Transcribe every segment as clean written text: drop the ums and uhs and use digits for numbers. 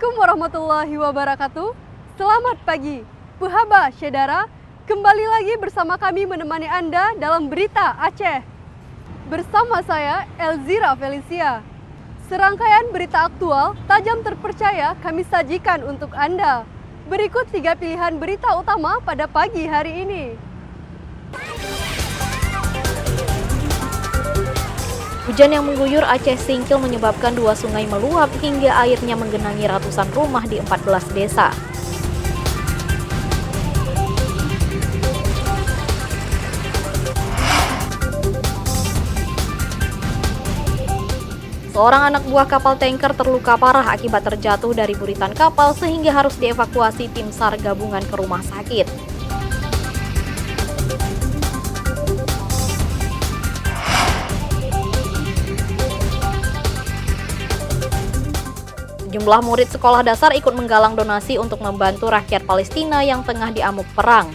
Assalamualaikum warahmatullahi wabarakatuh. Selamat pagi, Puhaba Syedara. Kembali lagi bersama kami menemani Anda dalam Berita Aceh. Bersama saya, Elzira Felicia. Serangkaian berita aktual, tajam terpercaya kami sajikan untuk Anda. Berikut 3 pilihan berita utama pada pagi hari ini. Hujan yang mengguyur Aceh Singkil menyebabkan 2 sungai meluap hingga airnya menggenangi ratusan rumah di 14 desa. Seorang anak buah kapal tanker terluka parah akibat terjatuh dari buritan kapal sehingga harus dievakuasi tim SAR gabungan ke rumah sakit. Jumlah murid sekolah dasar ikut menggalang donasi untuk membantu rakyat Palestina yang tengah diamuk perang.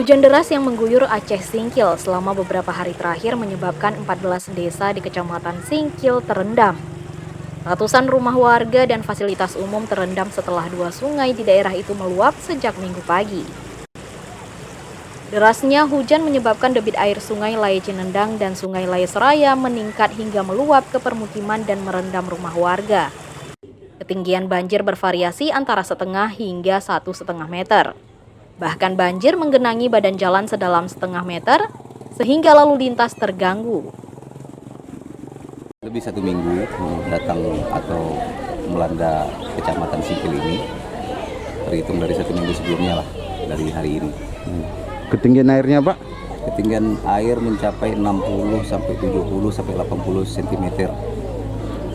Hujan deras yang mengguyur Aceh Singkil selama beberapa hari terakhir menyebabkan 14 desa di Kecamatan Singkil terendam. Ratusan rumah warga dan fasilitas umum terendam setelah 2 sungai di daerah itu meluap sejak Minggu pagi. Derasnya hujan menyebabkan debit air Sungai Laye Cinendang dan Sungai Laye Seraya meningkat hingga meluap ke permukiman dan merendam rumah warga. Ketinggian banjir bervariasi antara setengah hingga 1,5 meter. Bahkan banjir menggenangi badan jalan sedalam setengah meter, sehingga lalu lintas terganggu. Lebih 1 minggu datang atau melanda Kecamatan Singkil ini, terhitung dari 1 minggu sebelumnya lah, dari hari ini. Ketinggian airnya, Pak? Ketinggian air mencapai 60 sampai 70 sampai 80 cm.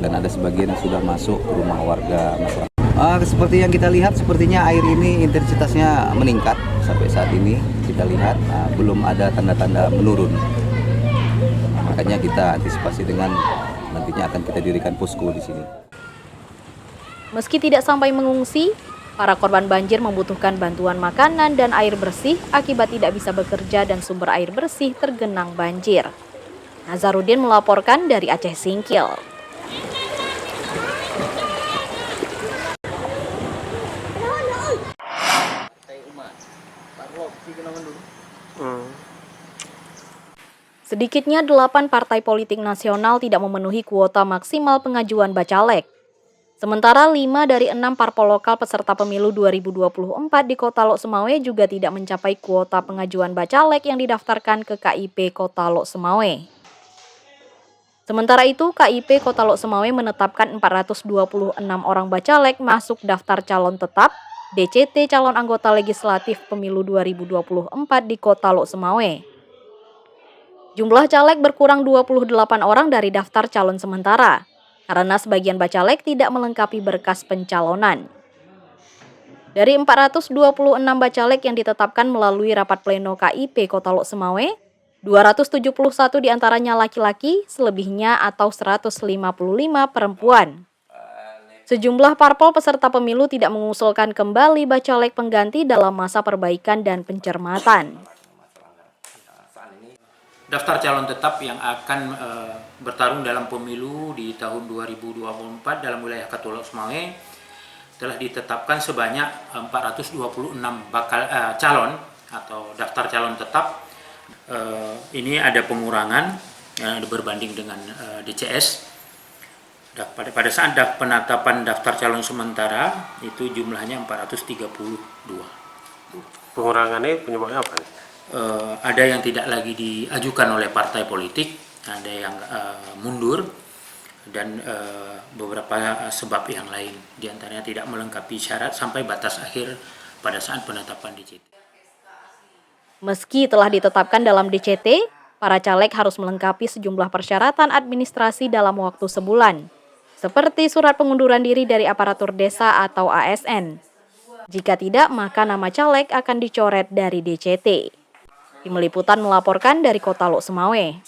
Dan ada sebagian yang sudah masuk ke rumah warga masyarakat. Seperti yang kita lihat, sepertinya air ini intensitasnya meningkat sampai saat ini. Kita lihat belum ada tanda-tanda menurun. Makanya kita antisipasi dengan nantinya akan kita dirikan posko di sini. Meski tidak sampai mengungsi, para korban banjir membutuhkan bantuan makanan dan air bersih akibat tidak bisa bekerja dan sumber air bersih tergenang banjir. Nazarudin melaporkan dari Aceh Singkil. Sedikitnya 8 partai politik nasional tidak memenuhi kuota maksimal pengajuan bacalek. Sementara 5 dari 6 parpol lokal peserta pemilu 2024 di Kota Lok Semawe juga tidak mencapai kuota pengajuan bacalek yang didaftarkan ke KIP Kota Lok Semawe. Sementara itu, KIP Kota Lok Semawe menetapkan 426 orang bacalek masuk daftar calon tetap DCT calon anggota legislatif pemilu 2024 di Kota Lok Semawe. Jumlah caleg berkurang 28 orang dari daftar calon sementara, karena sebagian bacalek tidak melengkapi berkas pencalonan. Dari 426 bacalek yang ditetapkan melalui rapat pleno KIP Kota Lok Semawe, 271 diantaranya laki-laki, selebihnya atau 155 perempuan. Sejumlah parpol peserta pemilu tidak mengusulkan kembali bacalek pengganti dalam masa perbaikan dan pencermatan. Daftar calon tetap yang akan bertarung dalam pemilu di tahun 2024 dalam wilayah Kota Lok Semawe telah ditetapkan sebanyak 426 calon atau daftar calon tetap. Ini ada pengurangan berbanding dengan DCS. Pada saat penetapan daftar calon sementara itu jumlahnya 432. Pengurangannya penyebabnya apa? Ada yang tidak lagi diajukan oleh partai politik, ada yang mundur, dan beberapa sebab yang lain. Di antaranya tidak melengkapi syarat sampai batas akhir pada saat penetapan DCT. Meski telah ditetapkan dalam DCT, para caleg harus melengkapi sejumlah persyaratan administrasi dalam waktu sebulan, seperti surat pengunduran diri dari aparatur desa atau ASN. Jika tidak, maka nama caleg akan dicoret dari DCT. Tim Liputan melaporkan dari Kota Lok Semawe.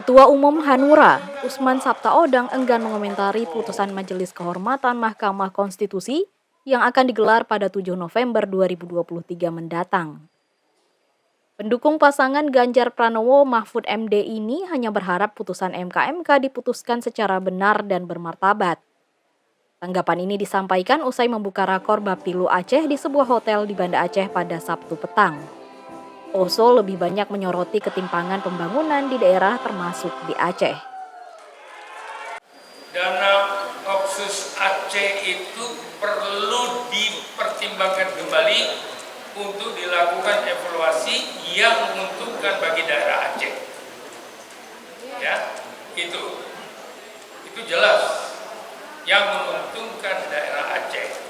Ketua Umum Hanura, Usman Sabtaodang enggan mengomentari putusan Majelis Kehormatan Mahkamah Konstitusi yang akan digelar pada 7 November 2023 mendatang. Pendukung pasangan Ganjar Pranowo Mahfud MD ini hanya berharap putusan MK diputuskan secara benar dan bermartabat. Tanggapan ini disampaikan usai membuka rakor Bapilu Aceh di sebuah hotel di Banda Aceh pada Sabtu petang. Oso lebih banyak menyoroti ketimpangan pembangunan di daerah termasuk di Aceh. Dana Otsus Aceh itu perlu dipertimbangkan kembali untuk dilakukan evaluasi yang menguntungkan bagi daerah Aceh. Ya, itu jelas yang menguntungkan daerah Aceh.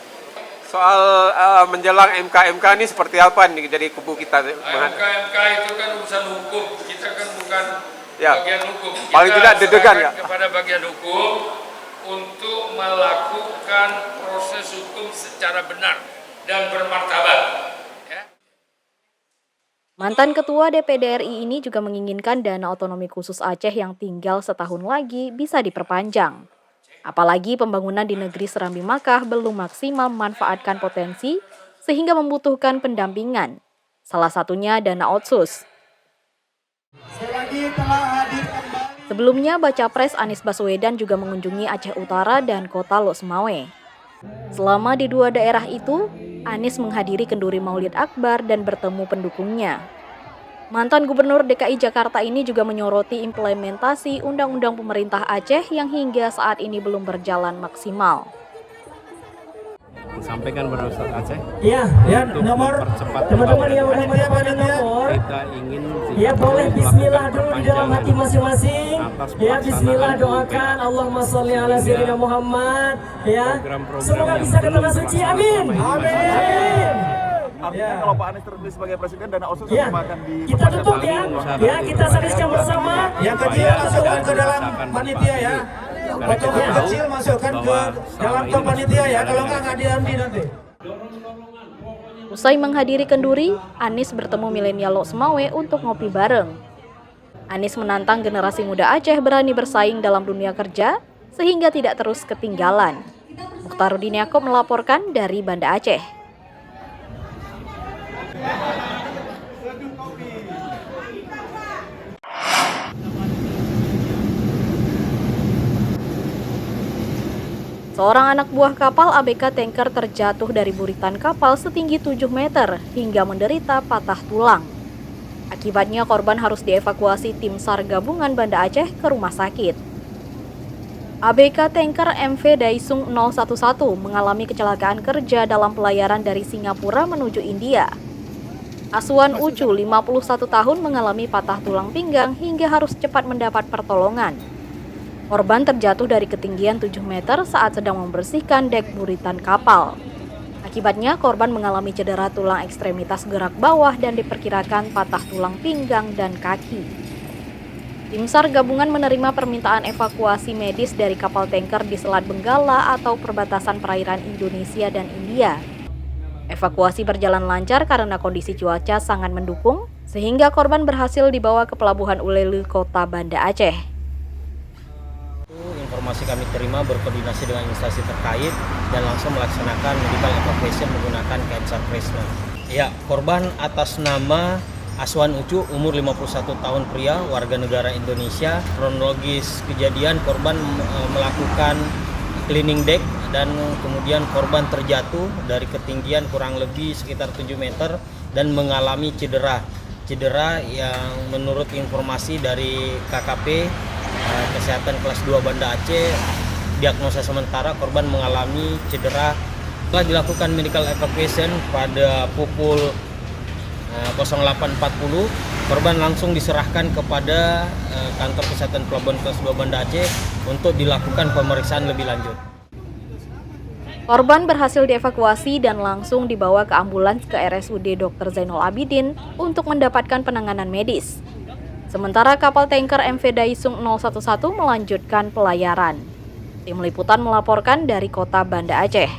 Soal menjelang MK ini seperti apa nih dari kubu kita? MK itu kan urusan hukum, kita kan bukan bagian hukum. Kita paling tidak deg-degan ya kepada bagian hukum untuk melakukan proses hukum secara benar dan bermartabat. Mantan Ketua DPD RI ini juga menginginkan dana otonomi khusus Aceh yang tinggal setahun lagi bisa diperpanjang. Apalagi pembangunan di negeri Serambi Makkah belum maksimal memanfaatkan potensi sehingga membutuhkan pendampingan. Salah satunya dana otsus. Sebelumnya Baca Pres Anies Baswedan juga mengunjungi Aceh Utara dan kota Lok Sumawe. Selama di dua daerah itu, Anies menghadiri kenduri Maulid Akbar dan bertemu pendukungnya. Mantan Gubernur DKI Jakarta ini juga menyoroti implementasi Undang-Undang Pemerintah Aceh yang hingga saat ini belum berjalan maksimal. Sampaikan pada Ustaz Aceh. Ya, untuk nomor mempercepat teman-teman yang pada nomor. Kita ingin ya boleh bismillah dulu di dalam hati masing-masing. Ya bismillah doakan Allahumma sholli ala sayyidina Muhammad. Ya. Semoga bisa ke tanah suci. Amin. Amin. Artinya kalau Pak Anies terpilih sebagai presiden, dana otsus akan kita tutup ya. Ya, kita saksikan bersama. Yang kecil masukkan ke dalam panitia ya. Untuk yang kecil masukkan ke dalam top panitia ya. Kalau nggak diambil nanti. Usai menghadiri kenduri, Anies bertemu milenial Lok Sumawe untuk ngopi bareng. Anies menantang generasi muda Aceh berani bersaing dalam dunia kerja sehingga tidak terus ketinggalan. Mukhtaruddin Yaakob melaporkan dari Banda Aceh. Seorang anak buah kapal ABK tanker terjatuh dari buritan kapal setinggi 7 meter hingga menderita patah tulang. Akibatnya korban harus dievakuasi tim SAR gabungan Banda Aceh ke rumah sakit. ABK tanker MV Daisung 011 mengalami kecelakaan kerja dalam pelayaran dari Singapura menuju India. Aswan Ucu, 51 tahun, mengalami patah tulang pinggang hingga harus cepat mendapat pertolongan. Korban terjatuh dari ketinggian 7 meter saat sedang membersihkan dek buritan kapal. Akibatnya korban mengalami cedera tulang ekstremitas gerak bawah dan diperkirakan patah tulang pinggang dan kaki. Tim SAR gabungan menerima permintaan evakuasi medis dari kapal tanker di Selat Benggala atau perbatasan perairan Indonesia dan India. Evakuasi berjalan lancar karena kondisi cuaca sangat mendukung, sehingga korban berhasil dibawa ke Pelabuhan Ulele, Kota Banda Aceh. Informasi kami terima berkoordinasi dengan instansi terkait dan langsung melaksanakan medical evacuation menggunakan KM SAR Kresna. Ya, korban atas nama Aswan Ucu, umur 51 tahun, pria, warga negara Indonesia. Kronologis kejadian, korban melakukan cleaning deck dan kemudian korban terjatuh dari ketinggian kurang lebih sekitar 7 meter dan mengalami cedera yang menurut informasi dari KKP Kesehatan kelas 2 Banda Aceh, diagnosa sementara korban mengalami cedera. Setelah dilakukan medical evacuation pada pukul 08.40, korban langsung diserahkan kepada kantor kesehatan Pelabuhan kelas 2 Banda Aceh untuk dilakukan pemeriksaan lebih lanjut. Korban berhasil dievakuasi dan langsung dibawa ke ambulans ke RSUD Dr. Zainul Abidin untuk mendapatkan penanganan medis. Sementara kapal tanker MV Daisung 011 melanjutkan pelayaran. Tim Liputan melaporkan dari Kota Banda Aceh.